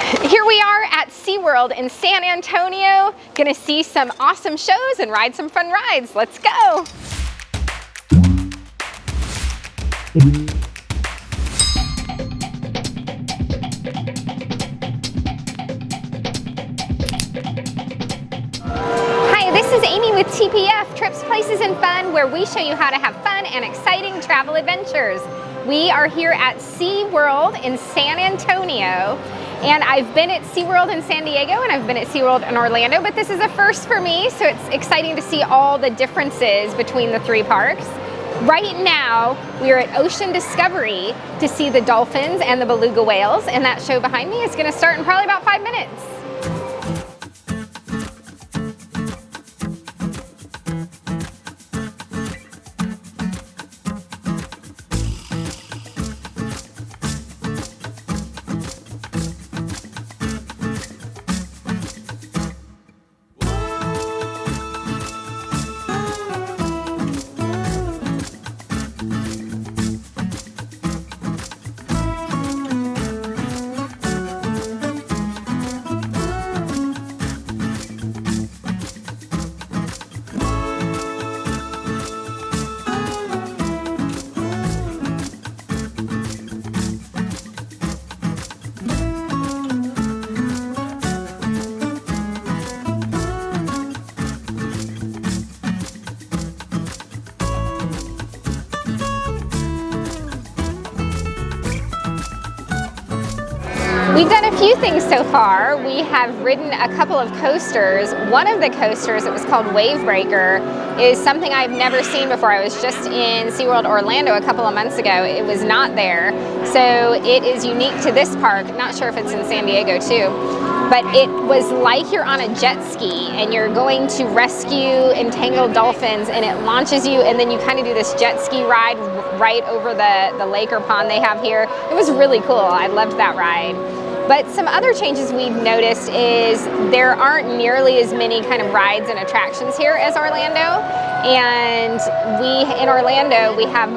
Here we are at SeaWorld in San Antonio. Gonna see some awesome shows and ride some fun rides. Let's go. Hi, this is Amy with TPF, Trips, Places, and Fun, where we show you how to have fun and exciting travel adventures. We are here at SeaWorld in San Antonio. And I've been at SeaWorld in San Diego and I've been at SeaWorld in Orlando, but this is a first for me, so it's exciting to see all the differences between the three parks. Right now, we are at Ocean Discovery to see the dolphins and the beluga whales, and that show behind me is going to start in probably about 5 minutes. We've done a few things so far. We have ridden a couple of coasters. One of the coasters, it was called Wave Breaker, is something I've never seen before. I was just in SeaWorld Orlando a couple of months ago. It was not there. So it is unique to this park. Not sure if it's in San Diego too. But it was like you're on a jet ski and you're going to rescue entangled dolphins, and it launches you, and then you kind of do this jet ski ride right over the lake or pond they have here. It was really cool. I loved that ride. But some other changes we've noticed is there aren't nearly as many kind of rides and attractions here as Orlando. And in Orlando, we have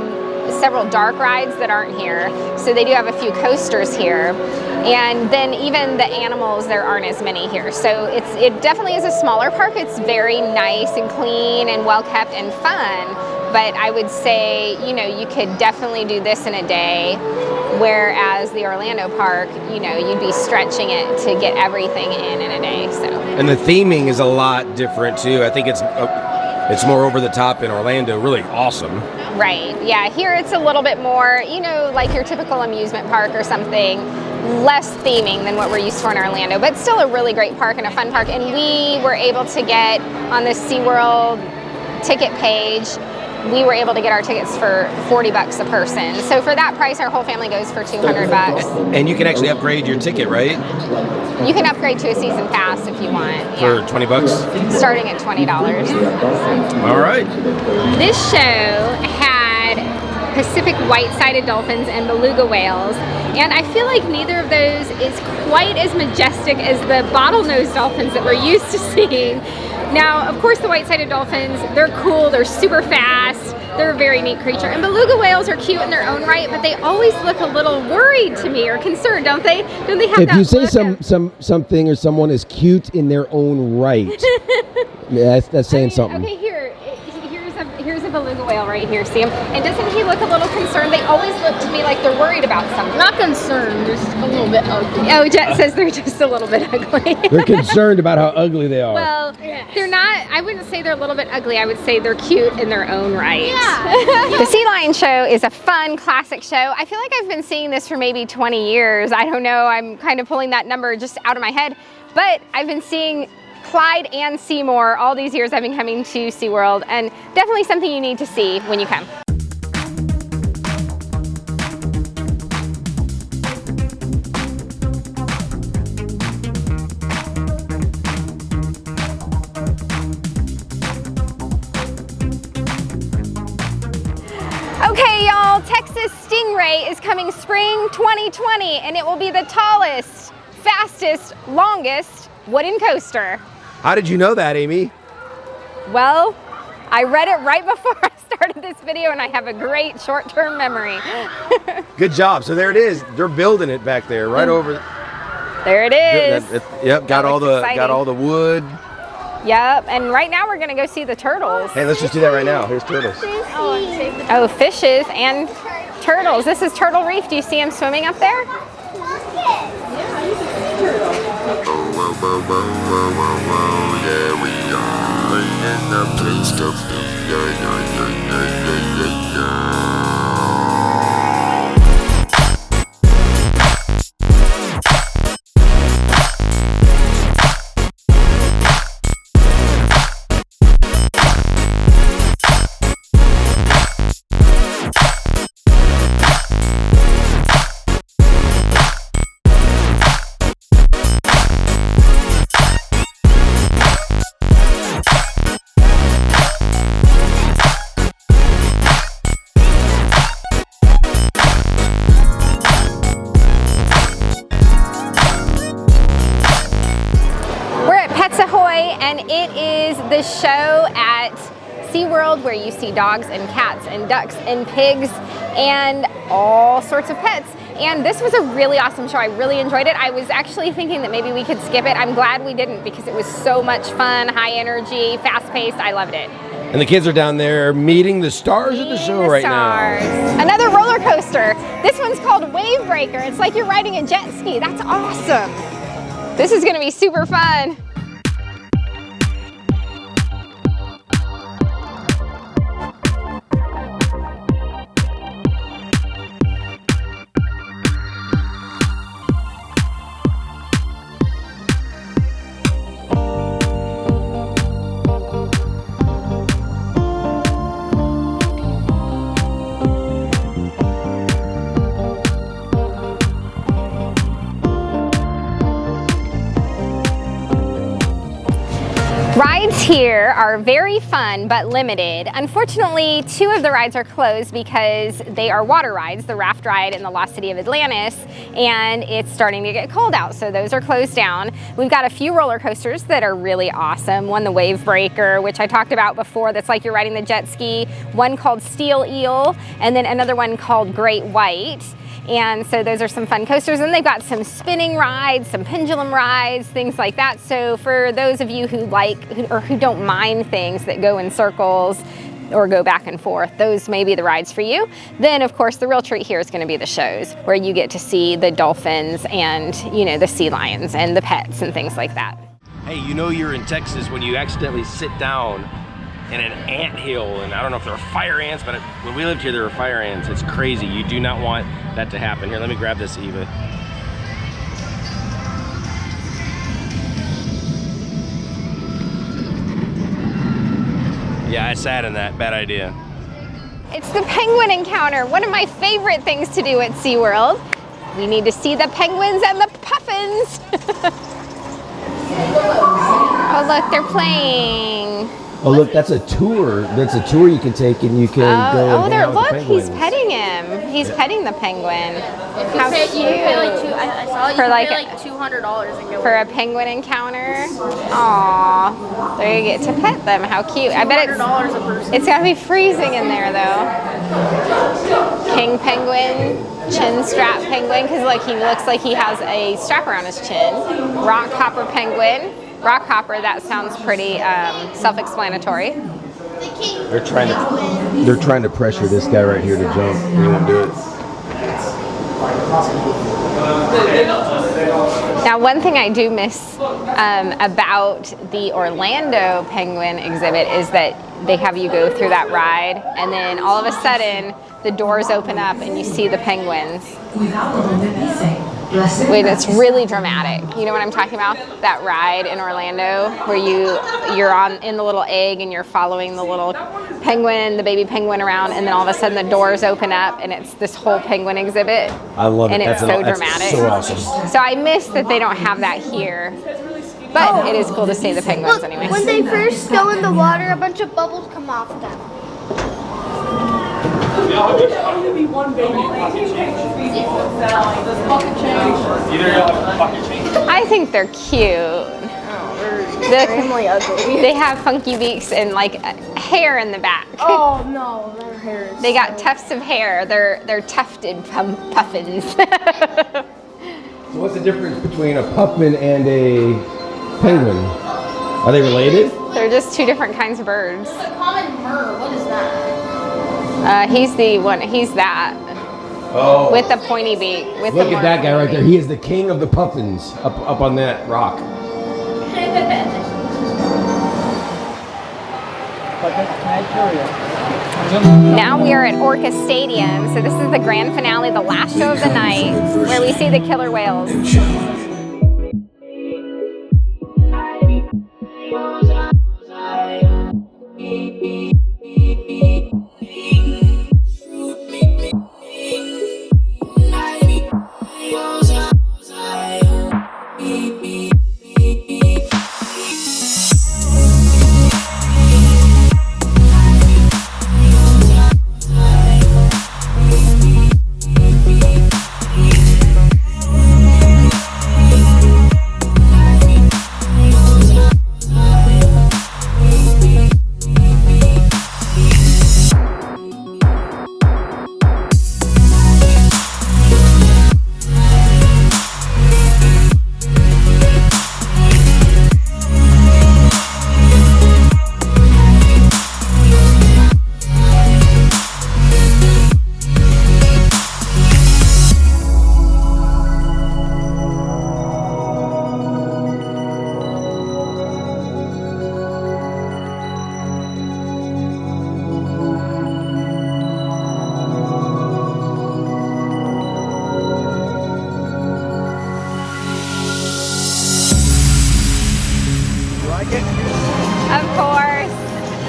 several dark rides that aren't here. So they do have a few coasters here. And then even the animals, there aren't as many here. So it definitely is a smaller park. It's very nice and clean and well kept and fun. But I would say, you know, you could definitely do this in a day, whereas the Orlando park, you know, you'd be stretching it to get everything in a day. So. And the theming is a lot different too. I think it's more over the top in Orlando. Really awesome. Right. Yeah. Here it's a little bit more, you know, like your typical amusement park or something. Less theming than what we're used to in Orlando, but still a really great park and a fun park. And we were able to get on the SeaWorld ticket page. We were able to get our tickets for $40 a person. So for that price, our whole family goes for $200. And you can actually upgrade your ticket, right? You can upgrade to a season pass if you want. For $20? Starting at $20. All right. This show had Pacific white-sided dolphins and beluga whales. And I feel like neither of those is quite as majestic as the bottlenose dolphins that we're used to seeing. Now, of course, the white-sided dolphins, they're cool, they're super fast, they're a very neat creature. And beluga whales are cute in their own right, but they always look a little worried to me or concerned, don't they? Don't they have that? If you say something or someone is cute in their own right, yeah, that's saying something. Okay, here's a beluga whale right here, see him? And doesn't he look a little concerned? They always look to me like they're worried about something. Not concerned, just a little bit ugly. Oh, Jet says they're just a little bit ugly. They're concerned about how ugly they are. Well, they're not, I wouldn't say they're a little bit ugly. I would say they're cute in their own right. Yeah. The Sea Lion show is a fun, classic show. I feel like I've been seeing this for maybe 20 years. I don't know, I'm kind of pulling that number just out of my head. But I've been seeing Clyde and Seymour all these years I've been coming to SeaWorld, and definitely something you need to see when you come. Okay, y'all, Texas Stingray is coming spring 2020, and it will be the tallest, fastest, longest wooden coaster. How did you know that, Amy? Well, I read it right before I started this video, and I have a great short-term memory. Good job. So there it is. They're building it back there, right over. There it is. Yep, got all exciting. the wood. Yep, and right now we're gonna go see the turtles. Hey, let's just do that right now. Here's turtles. Oh, fishes and turtles. This is Turtle Reef. Do you see them swimming up there? Pecks Ahoy, and it is the show at SeaWorld where you see dogs and cats and ducks and pigs and all sorts of pets. And this was a really awesome show. I really enjoyed it. I was actually thinking that maybe we could skip it. I'm glad we didn't because it was so much fun, high energy, fast paced. I loved it. And the kids are down there meeting the stars of the show right now. Another roller coaster. This one's called Wave Breaker. It's like you're riding a jet ski. That's awesome. This is going to be super fun. Rides here are very fun but limited. Unfortunately, 2 of the rides are closed because they are water rides, the raft ride in the Lost City of Atlantis, and it's starting to get cold out, so those are closed down. We've got a few roller coasters that are really awesome. One, the Wave Breaker, which I talked about before, that's like you're riding the jet ski. One called Steel Eel, and then another one called Great White. And so those are some fun coasters, and they've got some spinning rides, some pendulum rides, things like that. So for those of you who like or who don't mind things that go in circles or go back and forth, those may be the rides for you. Then of course the real treat here is going to be the shows where you get to see the dolphins and, you know, the sea lions and the pets and things like that. Hey, you know you're in Texas when you accidentally sit down in an ant hill, and I don't know if there are fire ants, but when we lived here there were fire ants. It's crazy. You do not want that to happen. Here, let me grab this, Eva. Yeah, I sat in that. Bad idea. It's the penguin encounter, one of my favorite things to do at SeaWorld. We need to see the penguins and the puffins. Oh look, they're playing. Oh look, that's a tour. That's a tour you can take, and you can go. Oh, and there! hang out with the Look, he's penguins. petting him. He's petting the penguin. How You cute! pay like I saw you For pay like like $200 and go. For a penguin encounter. Aw, there you get to pet them. How cute! I bet $200 a person. it's gotta be freezing in there though. King penguin, chin strap penguin, because look, he looks like he has a strap around his chin. Rock hopper penguin. Rock hopper. That sounds pretty self-explanatory. They're trying to pressure this guy right here to jump. He won't do it. Now, one thing I do miss about the Orlando Penguin exhibit is that they have you go through that ride, and then all of a sudden, the doors open up and you see the penguins. Wait, it's really dramatic. You know what I'm talking about? That ride in Orlando where you're in the little egg and you're following the little penguin, the baby penguin around, and then all of a sudden the doors open up and it's this whole penguin exhibit. I love it. And it's so dramatic. That's so awesome. So I miss that they don't have that here. But it is cool to see the penguins Look, anyway. when they first go in the water, a bunch of bubbles come off them. There's be one baby pocket change. Pocket change. Either you'll have pocket change. I think they're cute. They're extremely ugly. They have funky beaks and like hair in the back. Oh no, their hair is They got tufts of hair. They're tufted puffins. So what's the difference between a puffin and a penguin? Are they related? They're just two different kinds of birds. A common myrrh, what is that? He's the one, he's that. Oh. With the pointy beak. With Look the at that guy more right pointy there. He is the king of the puffins up on that rock. Now we are at Orca Stadium, so this is the grand finale, the last show of the night, where we see the killer whales. Of course.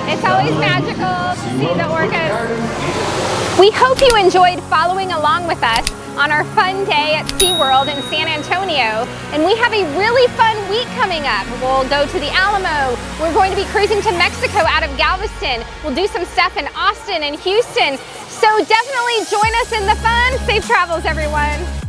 It's always magical to see the orcas. We hope you enjoyed following along with us on our fun day at SeaWorld in San Antonio. And we have a really fun week coming up. We'll go to the Alamo. We're going to be cruising to Mexico out of Galveston. We'll do some stuff in Austin and Houston. So definitely join us in the fun. Safe travels, everyone.